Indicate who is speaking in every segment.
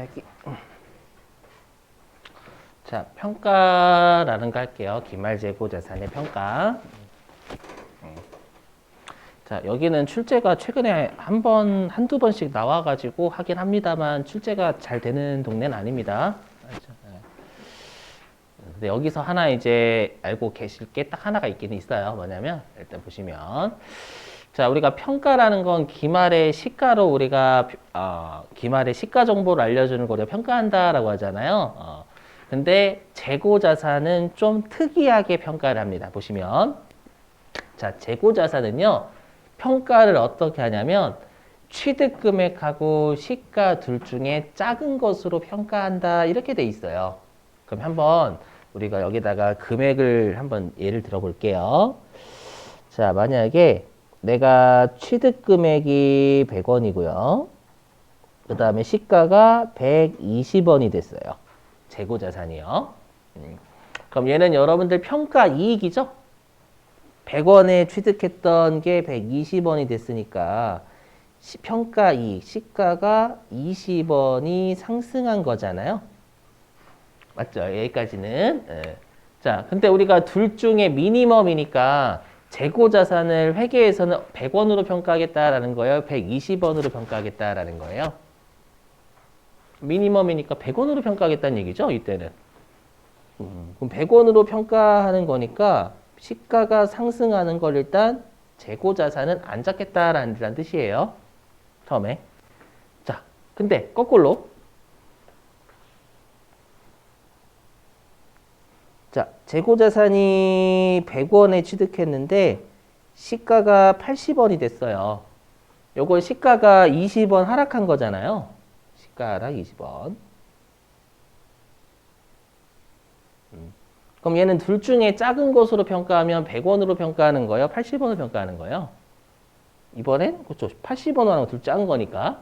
Speaker 1: 여기. 자, 평가라는 거 할게요. 기말재고 자산의 평가. 자, 여기는 출제가 최근에 한두 번씩 나와가지고 하긴 합니다만 출제가 잘 되는 동네는 아닙니다. 근데 여기서 하나 이제 알고 계실 게 딱 하나가 있긴 있어요. 뭐냐면, 일단 보시면. 자, 우리가 평가라는 건 기말의 시가로 우리가, 기말의 시가 정보를 알려주는 걸 우리가 평가한다라고 하잖아요. 근데 재고자산은 좀 특이하게 평가를 합니다. 보시면. 자, 재고자산은요, 평가를 어떻게 하냐면, 취득금액하고 시가 둘 중에 작은 것으로 평가한다. 이렇게 돼 있어요. 그럼 한번 우리가 여기다가 금액을 한번 예를 들어 볼게요. 자, 만약에 내가 취득금액이 100원이고요. 그 다음에 시가가 120원이 됐어요. 재고자산이요. 그럼 얘는 여러분들 평가 이익이죠? 100원에 취득했던 게 120원이 됐으니까 평가 이익, 시가가 20원이 상승한 거잖아요. 맞죠? 여기까지는. 예. 자, 근데 우리가 둘 중에 미니멈이니까 재고자산을 회계에서는 100원으로 평가하겠다라는 거예요? 120원으로 평가하겠다라는 거예요? 미니멈이니까 100원으로 평가하겠다는 얘기죠, 이때는. 그럼 100원으로 평가하는 거니까 시가가 상승하는 걸 일단 재고자산은 안 잡겠다라는 뜻이에요. 처음에. 자, 근데 거꾸로. 자, 재고자산이 100원에 취득했는데 시가가 80원이 됐어요. 요건 시가가 20원 하락한 거잖아요. 시가 하락 20원. 그럼 얘는 둘 중에 작은 것으로 평가하면 100원으로 평가하는 거예요? 80원으로 평가하는 거예요? 이번엔 그렇죠. 80원으로 하는 거 둘 작은 거니까.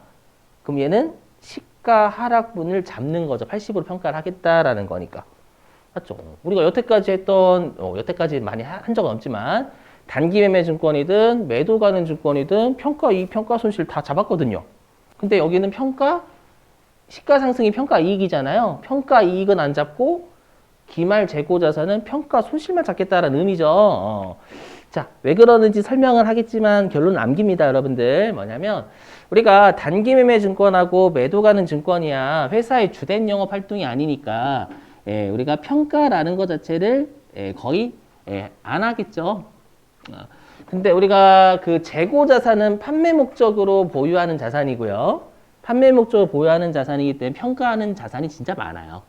Speaker 1: 그럼 얘는 시가 하락분을 잡는 거죠. 80으로 평가를 하겠다라는 거니까. 맞죠? 우리가 여태까지 했던, 여태까지 많이 한 적은 없지만, 단기 매매 증권이든, 매도 가는 증권이든, 평가 이익, 평가 손실 다 잡았거든요. 근데 여기는 평가, 시가 상승이 평가 이익이잖아요. 평가 이익은 안 잡고, 기말 재고 자산은 평가 손실만 잡겠다는 의미죠. 자, 왜 그러는지 설명을 하겠지만, 결론 남깁니다, 여러분들. 뭐냐면, 우리가 단기 매매 증권하고 매도 가는 증권이야. 회사의 주된 영업 활동이 아니니까, 예, 우리가 평가라는 것 자체를 거의 안 하겠죠. 근데 우리가 그 재고 자산은 판매 목적으로 보유하는 자산이고요. 판매 목적으로 보유하는 자산이기 때문에 평가하는 자산이 진짜 많아요.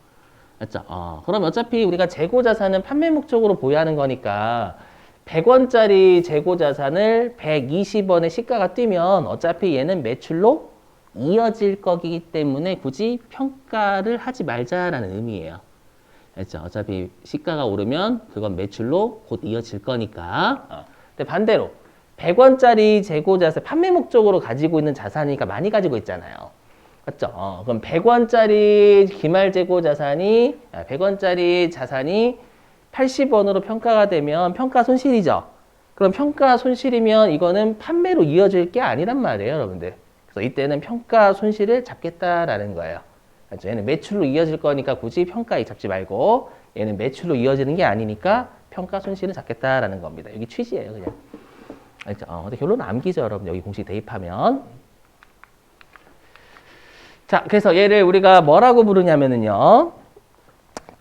Speaker 1: 맞죠? 그럼 어차피 우리가 재고 자산은 판매 목적으로 보유하는 거니까 100원짜리 재고 자산을 120원의 시가가 뛰면 어차피 얘는 매출로 이어질 거기 때문에 굳이 평가를 하지 말자라는 의미예요. 알죠? 어차피 시가가 오르면 그건 매출로 곧 이어질 거니까. 근데 반대로 100원짜리 재고자산 판매 목적으로 가지고 있는 자산이니까 많이 가지고 있잖아요. 맞죠? 그럼 100원짜리 기말 재고자산이 100원짜리 자산이 80원으로 평가가 되면 평가 손실이죠. 그럼 평가 손실이면 이거는 판매로 이어질 게 아니란 말이에요, 여러분들. 그래서 이때는 평가 손실을 잡겠다라는 거예요. 그렇죠? 얘는 매출로 이어질 거니까 굳이 평가익 잡지 말고 얘는 매출로 이어지는 게 아니니까 평가 손실은 잡겠다라는 겁니다. 여기 취지예요, 그냥. 알죠? 근데 결론 남기죠, 여러분. 여기 공식 대입하면. 자, 그래서 얘를 우리가 뭐라고 부르냐면은요.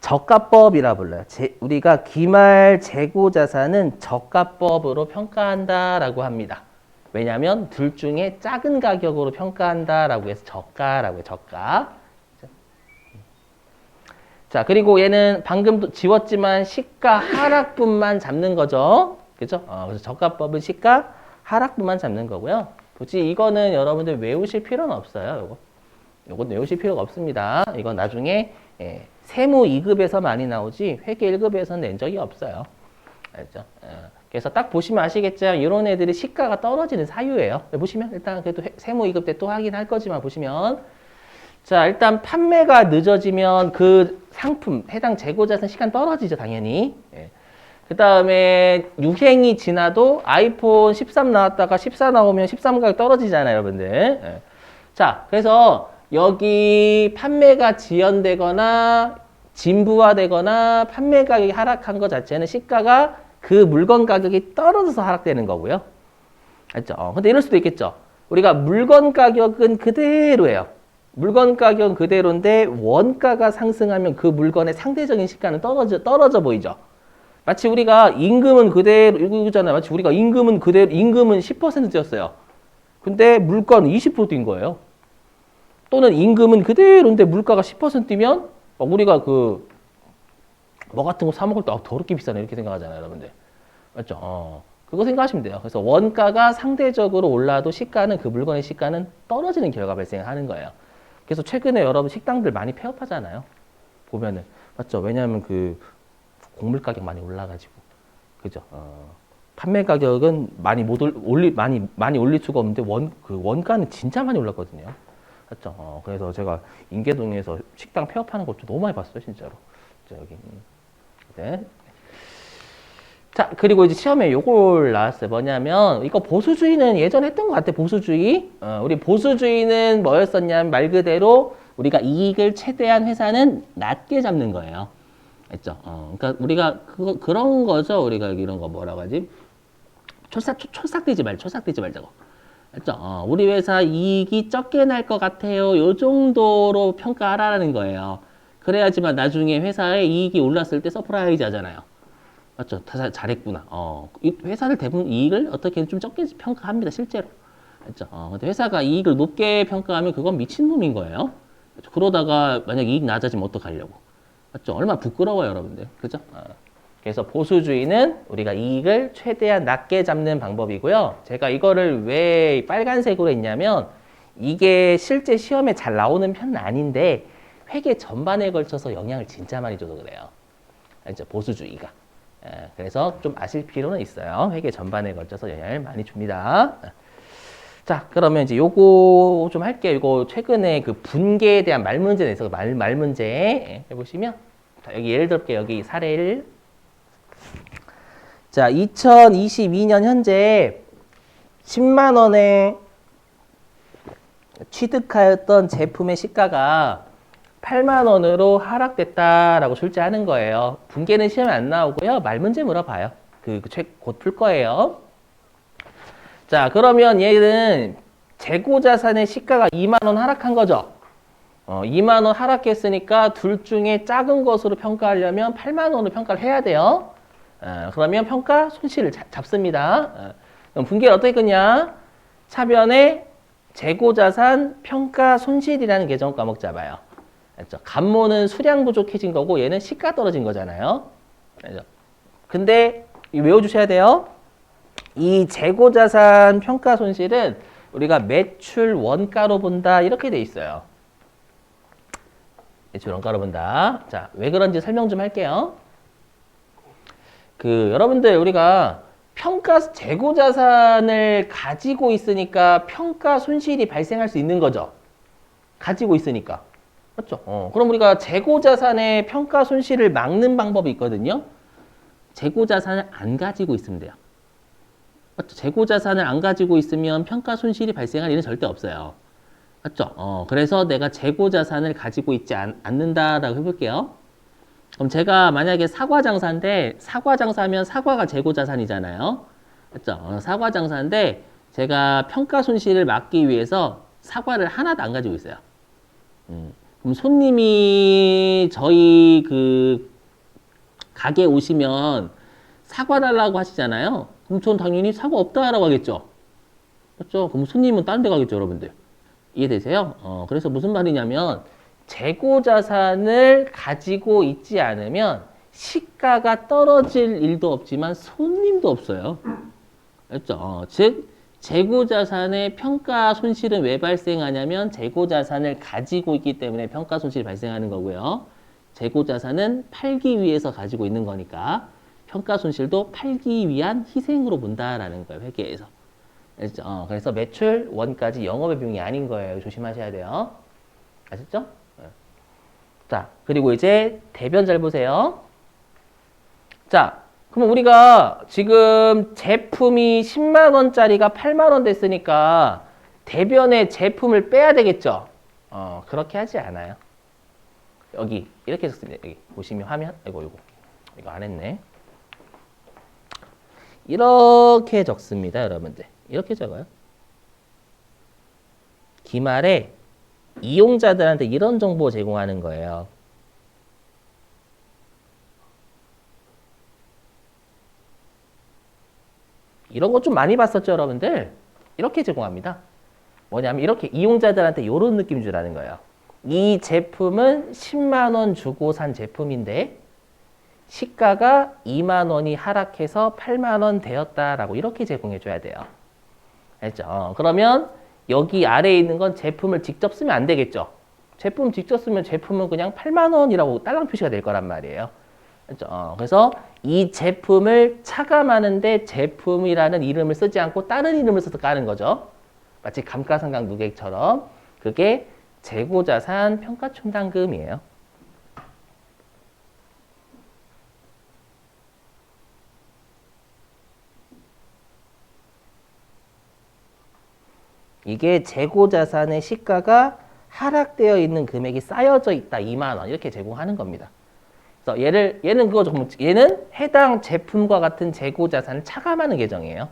Speaker 1: 저가법이라 불러요. 우리가 기말 재고 자산은 저가법으로 평가한다라고 합니다. 왜냐하면 둘 중에 작은 가격으로 평가한다라고 해서 저가라고 해요, 저가. 자, 그리고 얘는 방금 지웠지만 시가 하락분만 잡는 거죠. 그죠? 그래서 저가법은 시가 하락분만 잡는 거고요. 굳이 이거는 여러분들 외우실 필요는 없어요. 요건 외우실 필요가 없습니다. 이건 나중에 세무 2급에서 많이 나오지 회계 1급에서는 낸 적이 없어요. 알죠? 그래서 딱 보시면 아시겠지만 이런 애들이 시가가 떨어지는 사유예요. 보시면 일단 그래도 세무 2급 때 또 확인할 거지만 보시면 자, 일단 판매가 늦어지면 그 상품, 해당 재고자산 시간 떨어지죠, 당연히. 그 다음에 유행이 지나도 아이폰 13 나왔다가 14 나오면 13 가격 떨어지잖아요, 여러분들. 자, 그래서 여기 판매가 지연되거나 진부화되거나 판매 가격이 하락한 것 자체는 시가가 그 물건 가격이 떨어져서 하락되는 거고요. 알죠? 근데 이럴 수도 있겠죠. 우리가 물건 가격은 그대로예요. 물건 가격은 그대로인데 원가가 상승하면 그 물건의 상대적인 시가는 떨어져 보이죠. 마치 우리가 임금은 그대로 이거잖아요. 마치 우리가 임금은 그대로 임금은 10% 뛰었어요. 근데 물가는 20% 뛴 거예요. 또는 임금은 그대로인데 물가가 10% 뛰면 우리가 그 뭐 같은 거 사 먹을 때 더럽게 비싸네 이렇게 생각하잖아요, 여러분들. 맞죠? 그거 생각하시면 돼요. 그래서 원가가 상대적으로 올라도 시가는 그 물건의 시가는 떨어지는 결과 발생하는 거예요. 그래서 최근에 여러분 식당들 많이 폐업하잖아요. 보면은 맞죠? 왜냐하면 그 곡물 가격 많이 올라가지고 그죠? 판매 가격은 많이 못 많이 올릴 수가 없는데 그 원가는 진짜 많이 올랐거든요. 맞죠? 그래서 제가 인계동에서 식당 폐업하는 것도 너무 많이 봤어요, 진짜로. 자, 여기 네. 자, 그리고 이제 시험에 요걸 나왔어요. 뭐냐면, 이거 보수주의는 예전에 했던 것 같아, 보수주의. 우리 보수주의는 뭐였었냐면, 말 그대로 우리가 이익을 최대한 회사는 낮게 잡는 거예요. 알죠? 그러니까 우리가 그런 거죠. 우리가 이런 거 뭐라고 하지? 초싹되지 말자고. 알죠? 우리 회사 이익이 적게 날 것 같아요. 요 정도로 평가하라는 거예요. 그래야지만 나중에 회사의 이익이 올랐을 때 서프라이즈 하잖아요. 맞죠? 다 잘했구나. 이 회사들 대부분 이익을 어떻게든 좀 적게 평가합니다, 실제로. 맞죠? 근데 회사가 이익을 높게 평가하면 그건 미친놈인 거예요. 그렇죠? 그러다가 만약 이익 낮아지면 어떡하려고. 맞죠? 얼마나 부끄러워요, 여러분들. 그죠? 그래서 보수주의는 우리가 이익을 최대한 낮게 잡는 방법이고요. 제가 이거를 왜 빨간색으로 했냐면 이게 실제 시험에 잘 나오는 편은 아닌데 회계 전반에 걸쳐서 영향을 진짜 많이 줘서 그래요. 알죠? 보수주의가. 그래서 좀 아실 필요는 있어요. 회계 전반에 걸쳐서 영향을 많이 줍니다. 자, 그러면 이제 요거 좀 할게요. 이거 최근에 그 분계에 대한 말문제 내서 말문제 해보시면 자, 여기 예를 들게 여기 사례를 자, 2022년 현재 10만 원에 취득하였던 제품의 시가가 8만 원으로 하락됐다라고 출제하는 거예요. 분계는 시험에 안 나오고요. 말문제 물어봐요. 곧 풀 거예요. 자, 그러면 얘는 재고자산의 시가가 2만 원 하락한 거죠. 2만 원 하락했으니까 둘 중에 작은 것으로 평가하려면 8만 원으로 평가를 해야 돼요. 그러면 평가 손실을 잡습니다. 그럼 분계를 어떻게 끄냐? 차변에 재고자산 평가 손실이라는 계정 과목 잡아요. 알죠? 간모는 수량 부족해진 거고 얘는 시가 떨어진 거잖아요. 알죠? 근데 외워주셔야 돼요. 이 재고자산 평가 손실은 우리가 매출 원가로 본다 이렇게 돼 있어요. 매출 원가로 본다. 자, 왜 그런지 설명 좀 할게요. 여러분들 우리가 재고자산을 가지고 있으니까 평가 손실이 발생할 수 있는 거죠. 가지고 있으니까. 맞죠? 그럼 우리가 재고자산의 평가 손실을 막는 방법이 있거든요. 재고자산을 안 가지고 있으면 돼요. 맞죠? 재고자산을 안 가지고 있으면 평가 손실이 발생할 일은 절대 없어요. 맞죠? 그래서 내가 재고자산을 가지고 있지 않는다라고 해볼게요. 그럼 제가 만약에 사과장사인데 사과장사면 사과가 재고자산이잖아요. 맞죠? 사과장사인데 제가 평가 손실을 막기 위해서 사과를 하나도 안 가지고 있어요. 그럼 손님이 저희 가게에 오시면 사과 달라고 하시잖아요. 그럼 전 당연히 사과 없다라고 하겠죠. 맞죠? 그럼 손님은 다른 데 가겠죠, 여러분들. 이해되세요? 그래서 무슨 말이냐면 재고자산을 가지고 있지 않으면 시가가 떨어질 일도 없지만 손님도 없어요. 알죠? 즉 재고자산의 평가 손실은 왜 발생하냐면 재고자산을 가지고 있기 때문에 평가 손실이 발생하는 거고요. 재고자산은 팔기 위해서 가지고 있는 거니까 평가 손실도 팔기 위한 희생으로 본다라는 거예요. 회계에서. 알죠? 그래서 매출 원까지 영업의 비용이 아닌 거예요. 조심하셔야 돼요. 아셨죠? 자, 그리고 이제 대변 잘 보세요. 자, 그럼 우리가 지금 제품이 10만 원짜리가 8만 원 됐으니까 대변에 제품을 빼야 되겠죠? 그렇게 하지 않아요. 여기 이렇게 적습니다. 여기 보시면 화면, 이거 안 했네. 이렇게 적습니다, 여러분들. 이렇게 적어요. 기말에 이용자들한테 이런 정보 제공하는 거예요. 이런 거 좀 많이 봤었죠, 여러분들? 이렇게 제공합니다. 뭐냐면 이렇게 이용자들한테 이런 느낌인 줄 아는 거예요. 이 제품은 10만 원 주고 산 제품인데 시가가 2만 원이 하락해서 8만 원 되었다라고 이렇게 제공해 줘야 돼요. 알죠? 그러면 여기 아래에 있는 건 제품을 직접 쓰면 안 되겠죠? 제품 직접 쓰면 제품은 그냥 8만 원이라고 딸랑 표시가 될 거란 말이에요. 그렇죠? 그래서 이 제품을 차감하는데 제품이라는 이름을 쓰지 않고 다른 이름을 써서 까는 거죠. 마치 감가상각 누계처럼. 그게 재고자산 평가충당금이에요. 이게 재고자산의 시가가 하락되어 있는 금액이 쌓여져 있다. 2만 원 이렇게 제공하는 겁니다. 그래서 얘는 그거죠. 얘는 해당 제품과 같은 재고자산을 차감하는 계정이에요.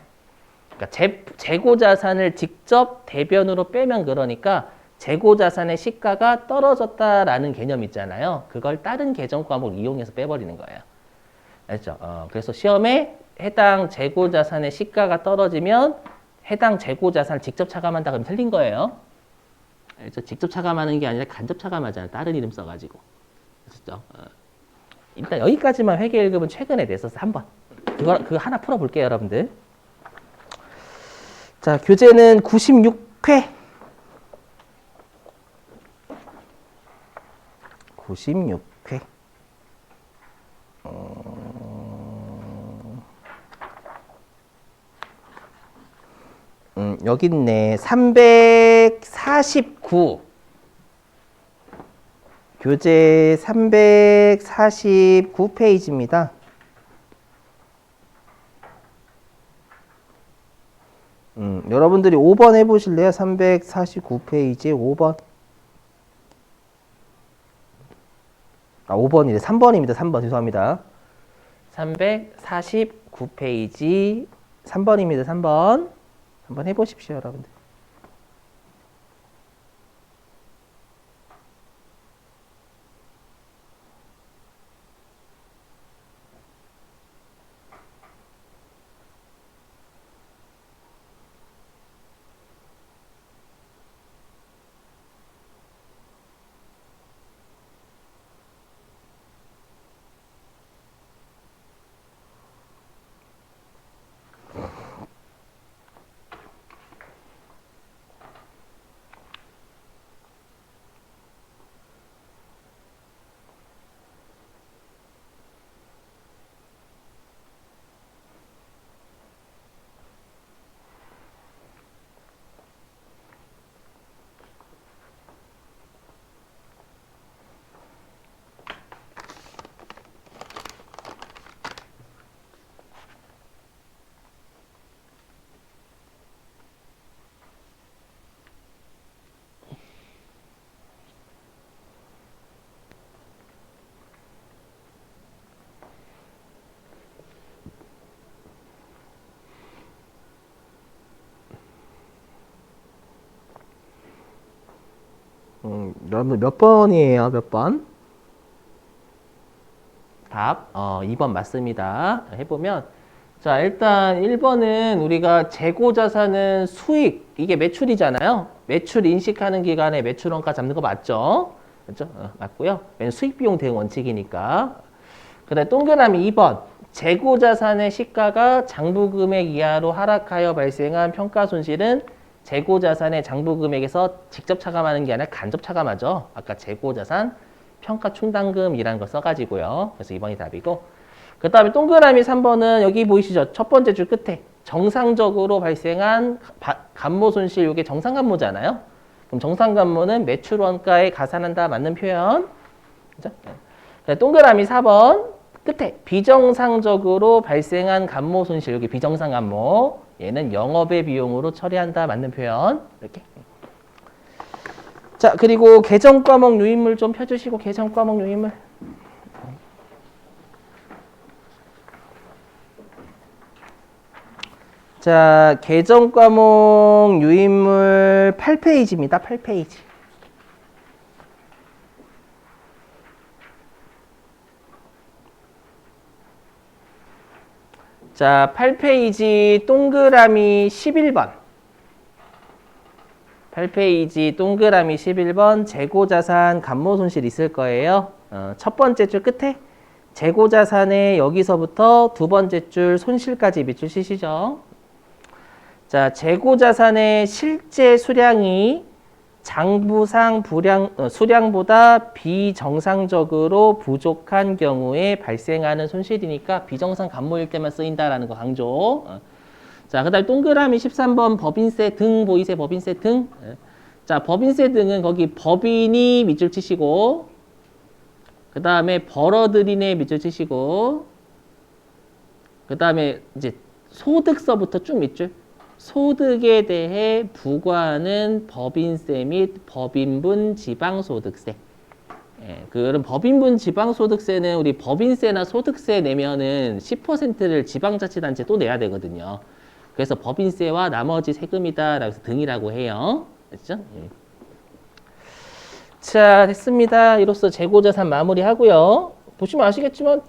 Speaker 1: 그러니까 재고자산을 직접 대변으로 빼면 그러니까 재고자산의 시가가 떨어졌다라는 개념 있잖아요. 그걸 다른 계정 과목을 이용해서 빼버리는 거예요. 알죠? 그래서 시험에 해당 재고자산의 시가가 떨어지면 해당 재고자산을 직접 차감한다 그러면 틀린 거예요. 알죠? 직접 차감하는 게 아니라 간접 차감하잖아요. 다른 이름 써가지고. 그렇죠? 일단 여기까지만 회계 1급은 최근에 냈어서 한번 그거 하나 풀어볼게요, 여러분들. 자, 교재는 96회. 96회. 여기 있네. 349. 교재 349페이지입니다. 여러분들이 5번 해보실래요? 349페이지 5번. 5번이래. 3번입니다. 3번. 죄송합니다. 349페이지 3번입니다. 3번. 한번 해보십시오, 여러분들. 여러분들 몇 번이에요? 몇 번? 답 2번 맞습니다. 해보면 자, 일단 1번은 우리가 재고자산은 수익, 이게 매출이잖아요. 매출 인식하는 기간에 매출원가 잡는 거 맞죠? 그렇죠? 맞고요. 왜냐면 수익비용 대응 원칙이니까. 그 다음에 동그라미 2번. 재고자산의 시가가 장부금액 이하로 하락하여 발생한 평가손실은 재고자산의 장부금액에서 직접 차감하는 게 아니라 간접 차감하죠. 아까 재고자산 평가충당금이라는 걸 써가지고요. 그래서 2번이 답이고. 그 다음에 동그라미 3번은 여기 보이시죠? 첫 번째 줄 끝에 정상적으로 발생한 감모손실, 이게 정상감모잖아요. 그럼 정상감모는 매출원가에 가산한다 맞는 표현. 그죠? 동그라미 4번 끝에 비정상적으로 발생한 감모손실, 여기 비정상감모, 얘는 영업의 비용으로 처리한다 맞는 표현. 이렇게. 자, 그리고 계정 과목 유인물 좀 펴주시고, 계정 과목 유인물. 자, 계정 과목 유인물 8페이지입니다. 8페이지. 자, 8페이지 동그라미 11번. 8페이지 동그라미 11번 재고자산 감모손실 있을 거예요. 첫 번째 줄 끝에 재고자산의 여기서부터 두 번째 줄 손실까지 밑줄 치시죠. 자, 재고자산의 실제 수량이 장부상 수량보다 비정상적으로 부족한 경우에 발생하는 손실이니까 비정상 감모일 때만 쓰인다라는 거 강조. 자, 그 다음 동그라미 13번 법인세 등 보이세요? 법인세 등. 자, 법인세 등은 거기 법인이 밑줄 치시고, 그 다음에 벌어들이네 밑줄 치시고, 그 다음에 이제 소득서부터 쭉 밑줄. 소득에 대해 부과하는 법인세 및 법인분 지방소득세. 예, 그런 법인분 지방소득세는 우리 법인세나 소득세 내면은 10%를 지방자치단체 또 내야 되거든요. 그래서 법인세와 나머지 세금이다. 라고 등이라고 해요. 됐죠? 예. 자, 됐습니다. 이로써 재고자산 마무리하고요. 보시면 아시겠지만